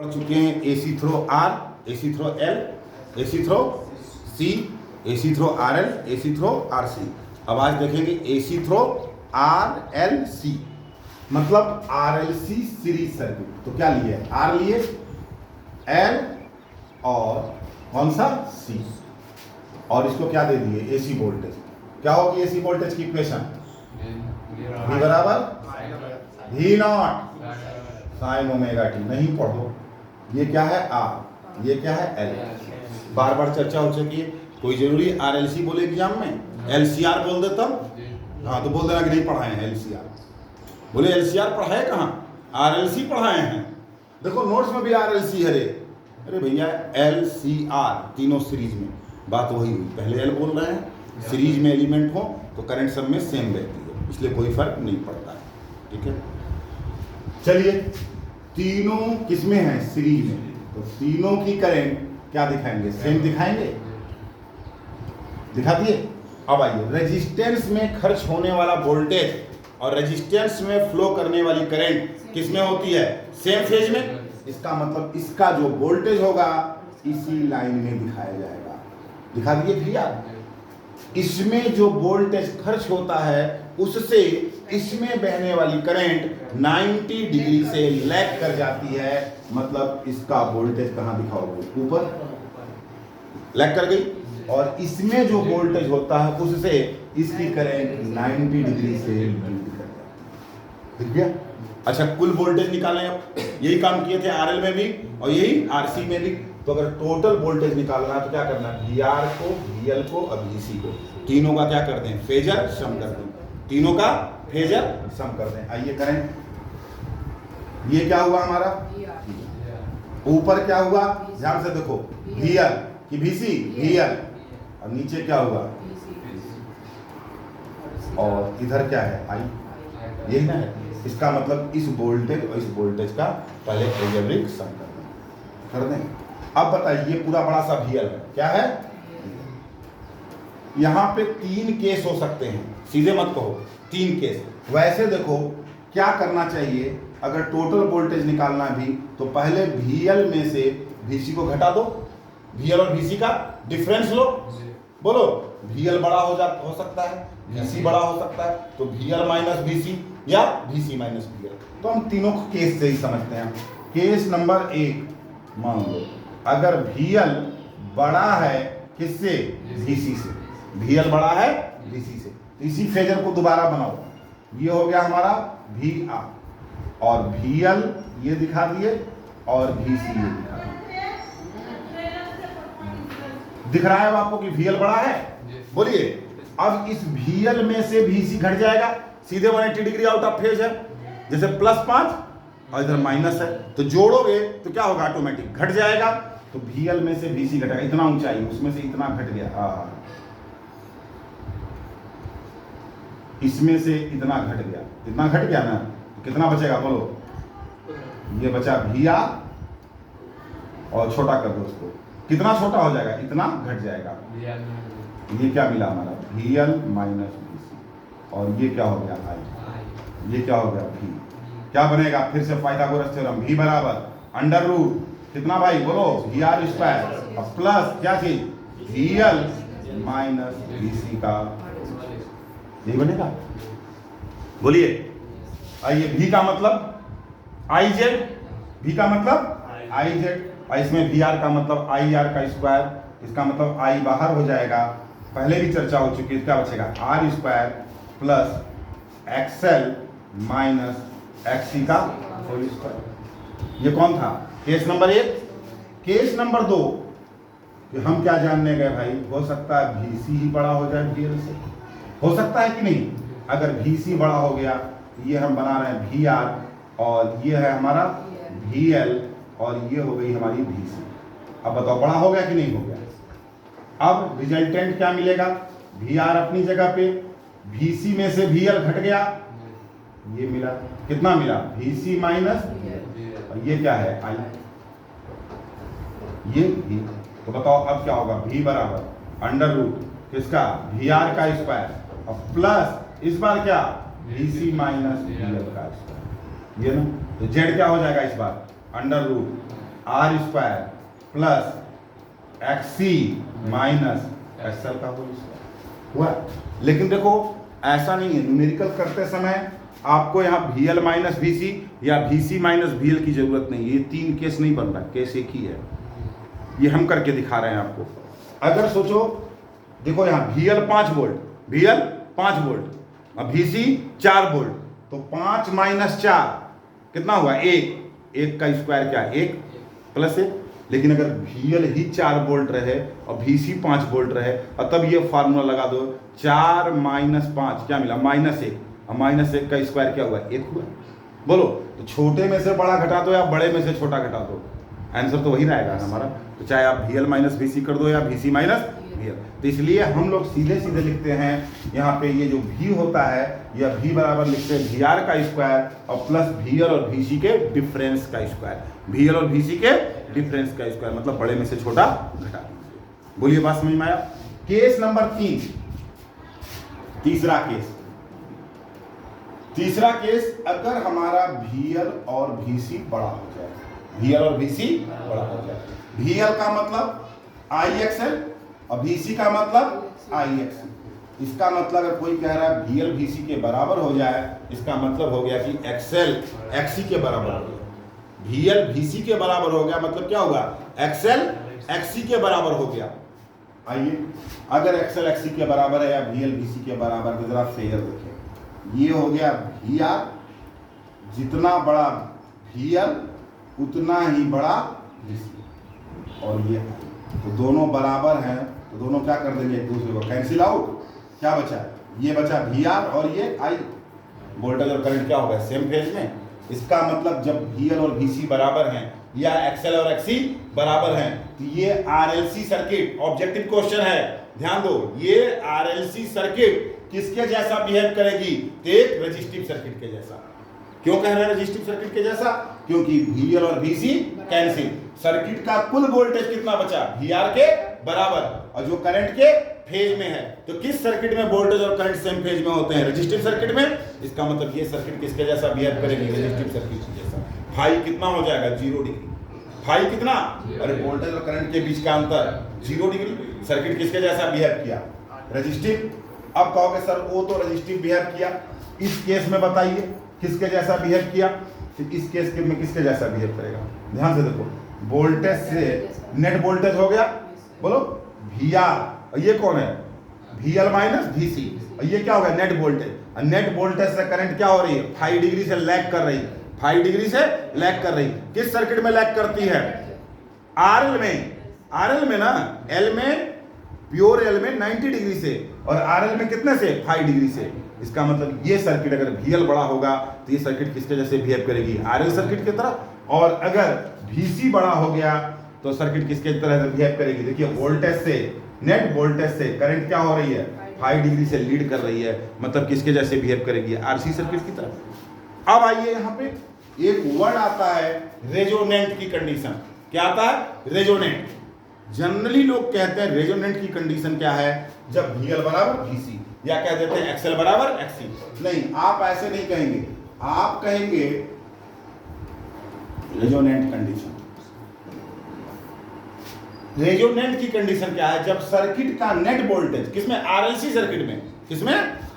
पढ़ चुके हैं AC through R, AC through L, AC through C, AC through R L, AC through R C. अब आज देखेंगे AC through R L C, मतलब R L C series circuit. तो क्या लिए? आर लिए, एल और कौन सा सी, और इसको क्या दे दिए? AC voltage. क्या होगी एसी वोल्टेज की इक्वेशन? V बराबर V not sine omega T. नहीं पढ़ो, ये क्या है? आर, ये क्या है? एल। बार बार चर्चा हो चुकी है। कोई जरूरी आर एल सी बोले एग्जाम में? एल सी आर बोल देता हूँ। हाँ तो बोल देना कि नहीं पढ़ाए हैं एल सी आर। बोले एल सी आर पढ़ाए कहाँ? आर एल सी पढ़ाए हैं। देखो नोट्स में भी आर एल सी है रे। अरे भैया एल सी आर तीनों सीरीज में, बात वही हुई। पहले एल बोल रहे हैं, सीरीज में एलिमेंट हो तो करंट सब में सेम रहती है, इसलिए कोई फर्क नहीं पड़ता है। ठीक है, चलिए तीनों किसमें हैं? सीरीज में। तो तीनों की करंट क्या दिखाएंगे? सेम दिखाएंगे। दिखा दिए। अब आइए, रेजिस्टेंस में खर्च होने वाला वोल्टेज और रेजिस्टेंस में फ्लो करने वाली करंट किसमें होती है? सेम फेज में। इसका मतलब इसका जो वोल्टेज होगा इसी लाइन में दिखाया जाएगा। दिखा दिए भैया। इसमें जो वोल्टेज खर्च होता है उससे इसमें बहने वाली करंट 90 डिग्री से लैग कर जाती है। मतलब इसका वोल्टेज कहां दिखाओगे? ऊपर लैग कर गई। और इसमें जो वोल्टेज होता है उससे इसकी करंट 90 डिग्री से लीड कर जाती है। ठीक है। अच्छा, कुल वोल्टेज निकालें। अब यही काम किए थे आरएल में भी और यही आरसी में भी। तो अगर टोटल वोल्टेज निकालना है तो क्या करना है? वीआर को, वीएल को और वीसी को, तीनों का क्या करते हैं? फेजर सम कर दें। तीनों का फेजर सम कर दें। आइए करें। ये क्या हुआ हमारा? ऊपर क्या हुआ? ध्यान से देखो, वीएल की वीसी, वीएल, और नीचे क्या हुआ? और इधर क्या है? आई। यही ना है। इसका मतलब इस वोल्टेज और इस वोल्टेज का पहले एल्जेब्रिक सम कर दें। अब बताइए, ये पूरा बड़ा सा वीएल है, क्या है? यहां पे 3 केस हो सकते हैं, सीधे मत कहो, 3 केस। वैसे देखो क्या करना चाहिए, अगर टोटल वोल्टेज निकालना भी तो पहले वीएल में से वीसी को घटा दो, वीएल और वीसी का डिफरेंस लो। बोलो, वीएल बड़ा हो सकता है, वीसी बड़ा हो सकता है, तो वीएल माइनस वीसी या वीसी माइनस वीएल। तो हम तीनों को केस से ही समझते हैं। केस नंबर 1, मान लो अगर वीएल बड़ा है किससे? वीसी से। वीएल बड़ा है वीसी से, तो इसी फेजर को दोबारा बनाओ। ये हो गया हमारा वी आर, और वीएल ये दिखा दिए और वीसी ये दिखा दिए। दिख रहा है आपको कि वीएल बड़ा है? बोलिए। अब इस वीएल में से वीसी घट जाएगा, सीधे 180 डिग्री आउट ऑफ फेज है। जैसे +5 और इधर माइनस है, तो जोड़ोगे तो क्या होगा? ऑटोमेटिक घट जाएगा। तो वीएल में से वीसी घटेगा। इतना ऊंचाई, उसमें से इतना घट गया, इसमें से इतना घट गया, इतना घट गया ना, तो कितना बचेगा? बोलो। ये बचा वीआर, और छोटा कर दो उसको। कितना छोटा हो जाएगा? इतना घट जाएगा। ये क्या मिला हमारा? वीएल माइनस वीसी, और ये क्या हो गया? आई। ये क्या हो गया? वी। क्या बनेगा? फिर से पाइथागोरस थ्योरम, वी बराबर अंडर रूट कितना भाई? बोलो, वी आर स्क्वायर और प्लस क्या चीज? वीएल माइनस वीसी का, यही बनेगा। बोलिए। आइए, वी का मतलब आई जेड, वी का मतलब आई जेड, और इसमें वी आर का मतलब आई आर का स्क्वायर। इसका मतलब आई बाहर हो जाएगा, पहले भी चर्चा हो चुकी है। क्या बचेगा? R square plus x l minus x c का होल स्क्वायर। ये कौन था? Case number 1। केस नंबर 2, कि हम क्या जानने गए भाई? हो सकता है वीसी ही बड़ा हो जाए वीएल से, हो सकता है कि नहीं? अगर वीसी बड़ा हो गया तो ये हम बना रहे हैं वीआर, और ये है हमारा वीएल, और ये हो गई हमारी वीसी। अब बताओ, बड़ा हो गया कि नहीं हो गया? अब रिजल्टेंट क्या मिलेगा? वीआर अपनी जगह पे, वीसी में से वीएल घट गया, ये मिला। कितना मिला? वीसी माइनस, और ये क्या है? आई। ये भी। तो बताओ अब क्या होगा? वी बराबर अंडर रूट किसका? वीआर का स्क्वायर, और प्लस इस बार क्या? वीसी माइनस वीएल का स्क्वायर। ये ना, तो जेड क्या हो जाएगा इस बार? Under root R square plus XC minus XL का होल स्क्वायर हुआ। लेकिन देखो ऐसा नहीं है, न्यूमेरिकल करते समय आपको यहाँ VL माइनस VC या VC माइनस VL की जरूरत नहीं है। ये 3 केस नहीं बन रहा, केस एक ही है। ये हम करके दिखा रहे हैं आपको। अगर सोचो देखो यहाँ VL 5 वोल्ट, VL 5 वोल्ट और VC 4 वोल्ट, तो 5 माइनस 4 कितना हुआ 1 का स्क्वायर क्या 1 प्लस 1। लेकिन अगर VL ही 4 वोल्ट रहे और VC 5 वोल्ट रहे और तब ये फार्मूला लगा दो 4 माइनस 5 क्या मिला -1 और -1 का स्क्वायर क्या हुआ 1 हुआ। बोलो तो छोटे में से बड़ा घटा दो या बड़े में से छोटा घटा दो, आंसर तो वही रहेगा हमारा। तो चाहे आप VL माइनस VC कर दो या VC माइनस VL। तो इसलिए हम लोग सीधे सीधे लिखते हैं यहाँ पे ये जो V होता है यह V बराबर लिखते हैं VR का स्क्वायर और प्लस VL और VC के डिफरेंस का स्क्वायर। VL और VC के डिफरेंस का स्क्वायर मतलब बड़े में से छोटा घटा। बोलिए बात समझ में आया। केस नंबर 3, तीसरा केस अगर हमारा VL और VC बड़ा हो जाए, VL और VC बड़ा हो जाए, VL का मतलब IXL और VC का मतलब IXC। इसका मतलब अगर कोई कह रहा है VL VC के बराबर हो जाए, इसका मतलब हो गया कि XL XC के बराबर हो गया। VL VC के बराबर हो गया मतलब क्या होगा XL XC के बराबर हो गया। आइए अगर XL XC के बराबर है या VL VC के बराबर तो जरा फेयर देखिए, ये हो गया VR, जितना बड़ा VL उतना ही बड़ा VC, और ये तो दोनों बराबर हैं तो दोनों क्या कर देंगे एक दूसरे को कैंसिल आउट। क्या बचा ये बचा VR और ये I। वोल्टेज और करंट क्या होगा सेम फेज में। इसका मतलब जब VL और VC बराबर हैं या XL और XC बराबर हैं तो ये RLC सर्किट, ऑब्जेक्टिव क्वेश्चन है ध्यान दो, ये RLC सर्किट किसके जैसा बिहेव करेगी तो एक रेजिस्टिव सर्किट के जैसा। क्यों कह रहे हैं रेजिस्टिव सर्किट के जैसा, क्योंकि VL और VC कैंसिल, सर्किट का कुल वोल्टेज कितना बचा VR के बराबर और जो करंट के फेज में है। तो किस सर्किट में वोल्टेज और करंट सेम फेज में होते हैं रेजिस्टिव सर्किट में। इसका मतलब ये सर्किट किसके जैसा बिहेव करेगी रेजिस्टिव सर्किट के जैसा। फाई कितना हो जाएगा 0 डिग्री, फाई कितना, अरे वोल्टेज और करंट के बीच का अंतर 0 डिग्री। सर्किट किसके जैसा बिहेव किया रेजिस्टिव। अब कहोगे सर वो तो रेजिस्टिव बिहेव किया, इस केस में बताइए किसके जैसा बिहेव किया। तो इस केस में किसके जैसा बिहेव करेगा, ध्यान से देखो, वोल्टेज से नेट वोल्टेज हो गया बोलो VR, और ये कौन है VL माइनस VC, और ये क्या होगा नेट वोल्टेज। और नेट वोल्टेज से करंट क्या हो रही है 5 डिग्री से लैग कर रही है, 5 डिग्री से लैग कर रही। किस सर्किट में लैग करती है RL में, RL में ना, L में प्योर L में 90 डिग्री से और RL में कितने से 5 डिग्री से। इसका मतलब ये सर्किट अगर VL बड़ा होगा तो ये सर्किट किसके जैसे बिहेव करेगी RL सर्किट की तरह, और अगर VC बड़ा हो गया तो सर्किट किसके तरह से बिहेव करेगी। देखिए वोल्टेज से, नेट वोल्टेज से करंट क्या हो रही है 5 डिग्री से लीड कर रही है, मतलब किसके जैसे बिहेव करेगी RC सर्किट की तरह। अब आइए यहाँ पे एक वर्ड आता है रेजोनेंट की कंडीशन। क्या आता है रेजोनेंट। जनरली लोग कहते हैं रेजोनेंट की कंडीशन क्या है जब VL बराबर VC, या कह देते हैं XL बराबर XC। नहीं, आप ऐसे नहीं कहेंगे, आप कहेंगे रेजोनेंट कंडीशन। रेजोनेंट की कंडीशन क्या है जब सर्किट का नेट वोल्टेज किसमें RLC सर्किट में, किसमें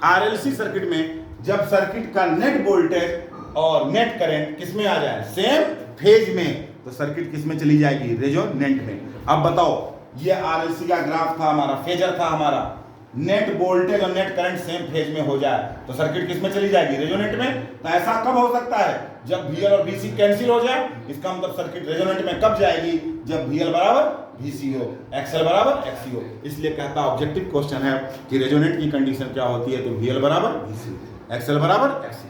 RLC सर्किट में, जब सर्किट का नेट वोल्टेज और नेट करंट किसमें आ जाए सेम फेज में, तो सर्किट किसमें चली जाएगी रेजोनेंट में। अब बताओ ये RLC का ग्राफ था हमारा, फेजर था हमारा, नेट वोल्टेज और नेट करंट सेम फेज में हो जाए तो सर्किट किसमें चली जाएगी रेजोनेंट में। तो ऐसा कब हो सकता है जब VL और VC कैंसिल हो जाए। इसका मतलब सर्किट रेजोनेंट में कब जाएगी जब VL बराबर VC हो, XL बराबर XC हो। इसलिए कहता ऑब्जेक्टिव क्वेश्चन है कि रेजोनेंट की कंडीशन क्या होती है तो VL बराबर VC, XL बराबर XC।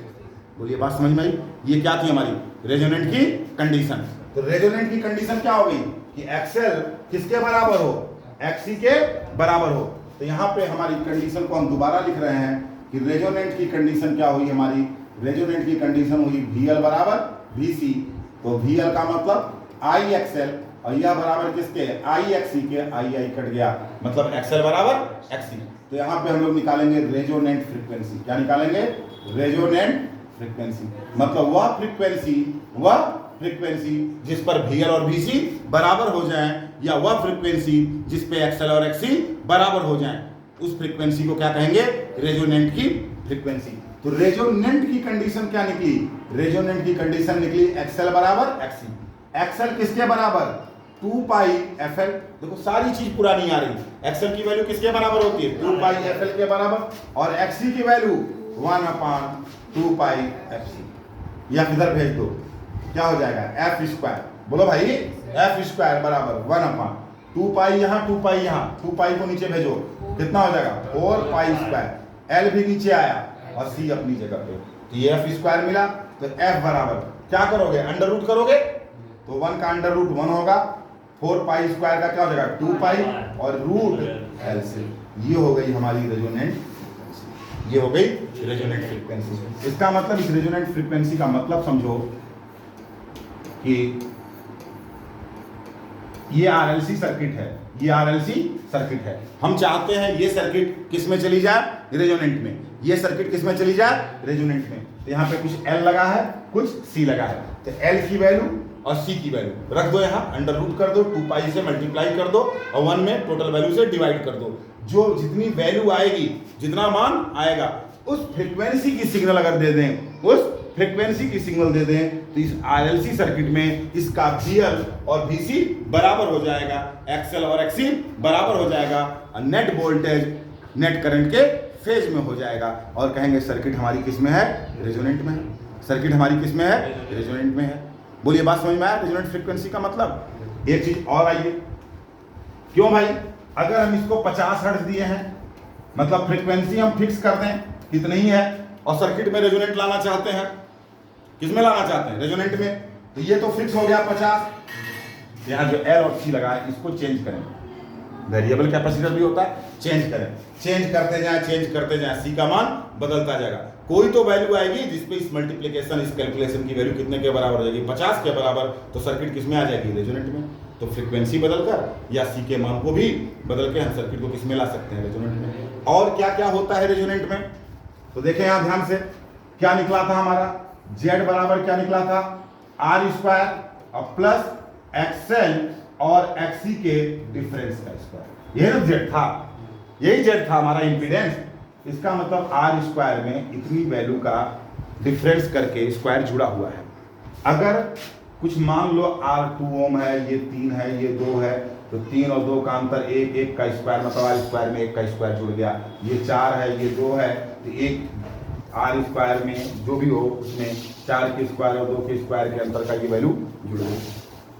बोलिए बात समझ में आई। ये क्या थी हमारी रेजोनेंट की कंडीशन। तो रेजोनेंट की कंडीशन क्या हो गई कि XL किसके बराबर हो XC के बराबर हो। तो यहाँ पे हमारी कंडीशन को हम दोबारा लिख रहे हैं कि रेजोनेंट की कंडीशन क्या हुई हमारी, रेजोनेंट की कंडीशन हुई VL बराबर VC, तो VL का मतलब IXL और यह बराबर किसके IXC के, I कट गया मतलब XL बराबर XC। तो यहाँ पे हम लोग निकालेंगे रेजोनेंट फ्रीक्वेंसी। क्या निकालेंगे रेजोनेंट फ्रीक्वेंसी, मतलब वह फ्रीक्वेंसी जिस पर VL और VC बराबर हो जाएं, या वह फ्रीक्वेंसी जिस पे XL और XC बराबर हो जाएं, उस फ्रीक्वेंसी को क्या कहेंगे? रेजोनेंट की फ्रीक्वेंसी। तो रेजोनेंट की कंडीशन क्या निकली? रेजोनेंट की कंडीशन निकली XL बराबर XC। XL किसके बराबर? 2 पाई FL। देखो सारी चीज पुरानी आ रही। XL की वैल्यू किसके बराबर होती है? 2 पाई FL के बराबर, और XC की वैल्यू 1/2 पाई FC। या किधर भेज दो, क्या हो जाएगा? F square. बोलो भाई, F स्क्वायर बराबर 1/2 पाई यहाँ, 2 पाई यहाँ, 2 पाई को नीचे भेजो, कितना हो जाएगा? 4 पाई स्क्वायर। L भी नीचे आया और C अपनी जगह पे, तो ये F स्क्वायर मिला। तो F बराबर क्या करोगे? अंडर रूट करोगे, तो 1 का अंडर रूट 1 होगा, 4 पाई स्क्वायर का क्या हो जाएगा? 2 पाई, और रूट L से। ये हो गई हमारी रेजोनेंट, ये हो गई रेजोनेंट फ्रीक्वेंसी। इसका मतलब, इस रेजोनेंट फ्रीक्वेंसी का मतलब समझो कि ये RLC सर्किट है, ये RLC सर्किट है। हम चाहते हैं ये सर्किट किस में चली जाए? रेजोनेंट में। ये सर्किट किस में चली जाए? रेजोनेंट में। तो यहाँ पे कुछ L लगा है, कुछ C लगा है। तो L की वैल्यू और C की वैल्यू रख दो यहाँ, अंडर रूट कर दो, 2 पाई से मल्टीप्लाई कर दो, और 1 में टोटल वैल्यू से डिवाइड कर दो। जो जितनी वैल्यू आएगी, जितना मान आएगा, उस फ्रीक्वेंसी की सिग्नल अगर दे दें, उस फ्रीक्वेंसी की सिग्नल दे दें, तो इस RLC सर्किट में इसका VL और VC बराबर हो जाएगा, XL और XC बराबर हो जाएगा, और नेट वोल्टेज नेट करंट के फेज में हो जाएगा, और कहेंगे सर्किट हमारी किस में है? रेजोनेंट में है। सर्किट हमारी किस में है? रेजोनेंट में है। बोलिए, बात समझ में आया रेजोनेंट फ्रीक्वेंसी का मतलब? एक चीज और आइए, क्यों भाई? अगर हम इसको 50 हर्ट्ज दिए हैं, मतलब फ्रीक्वेंसी हम फिक्स कर दें कितनी ही है, और सर्किट में रेजोनेंट लाना चाहते हैं, किस में लाना चाहते हैं? रेजोनेंट में। तो ये तो फिक्स हो गया 50। यहाँ जो L और C लगा है, इसको चेंज करें। वेरिएबल कैपेसिटर भी होता है, चेंज करें, चेंज करते जाए, चेंज करते जाए, C का मान बदलता जाएगा। कोई तो वैल्यू आएगी जिसपे इस मल्टीप्लिकेशन, इस कैलकुलेशन की वैल्यू कितने के बराबर हो जाएगी? 50 के बराबर। तो सर्किट किस में आ जाएगी? रेजोनेंट में। तो फ्रीक्वेंसी बदलकर या C के मान को भी बदल के हम सर्किट को किस में ला सकते हैं? रेजोनेंट में। और क्या क्या होता है रेजोनेंट में? तो देखें यहाँ ध्यान से, क्या निकला था हमारा? Z बराबर क्या निकला था? R स्क्वायर और प्लस XL और XC के डिफरेंस का स्क्वायर। यही ना Z था, यही Z था हमारा इंपीडेंस। इसका मतलब R स्क्वायर में इतनी वैल्यू का डिफरेंस करके स्क्वायर जुड़ा हुआ है। अगर कुछ मान लो R 2 ओम है, ये 3 है, ये 2 है, तो 3 और 2 का अंतर 1, 1 का स्क्वायर, मतलब R स्क्वायर में 1 का स्क्वायर जुड़ गया। ये 4 है, ये 2 है, तो 1 R स्क्वायर में जो भी हो, उसमें 4 के स्क्वायर और 2 के स्क्वायर के अंतर का ये वैल्यू जुड़ गई,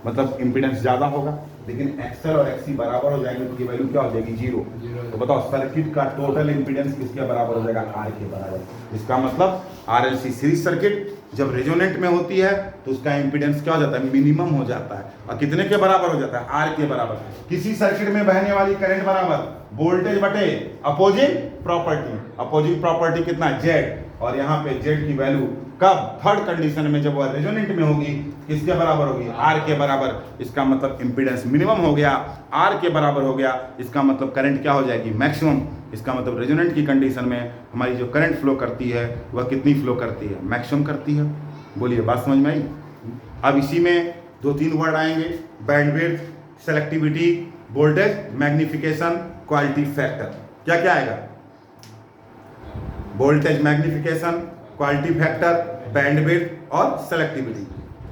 मतलब इम्पीडेंस ज़्यादा होगा। लेकिन XL और XC बराबर हो जाएंगे तो ये वैल्यू क्या हो जाएगी? 0। तो बताओ सर्किट का टोटल इम्पीडेंस किसके बराबर हो जाएगा? R के बराबर। इसका मतलब RLC सीरीज सर्किट जब रेजोनेंट में होती है तो उसका इम्पीडेंस क्या हो जाता है? मिनिमम हो जाता है। और कितने के बराबर हो जाता है? R के बराबर। किसी सर्किट में बहने वाली करंट बराबर वोल्टेज बटे अपोजिंग प्रॉपर्टी। अपोजिंग प्रॉपर्टी कितना? Z। और यहाँ पे Z की वैल्यू कब? थर्ड कंडीशन में, जब वह रेजोनेंट में होगी, किसके बराबर होगी? R के बराबर। इसका मतलब इम्पीडेंस मिनिमम हो गया, R के बराबर हो गया। इसका मतलब करंट क्या हो जाएगी? मैक्सिमम। इसका मतलब रेजोनेंट की कंडीशन में हमारी जो करंट फ्लो करती है वह कितनी फ्लो करती है? मैक्सिमम करती है। बोलिए, बात समझ में आई? अब इसी में 2-3 वर्ड आएंगे, bandwidth, selectivity, voltage magnification, quality factor. क्या क्या आएगा? Voltage magnification, quality factor, bandwidth और सेलेक्टिविटी।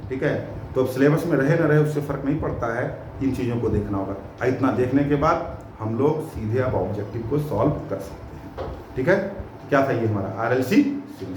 ठीक है, तो अब सिलेबस में रहे ना रहे उससे फर्क नहीं पड़ता है, इन चीज़ों को देखना होगा। इतना देखने के बाद हम लोग सीधे अब ऑब्जेक्टिव को सॉल्व कर सकते हैं। ठीक है, क्या था ये हमारा RLC सीरीज।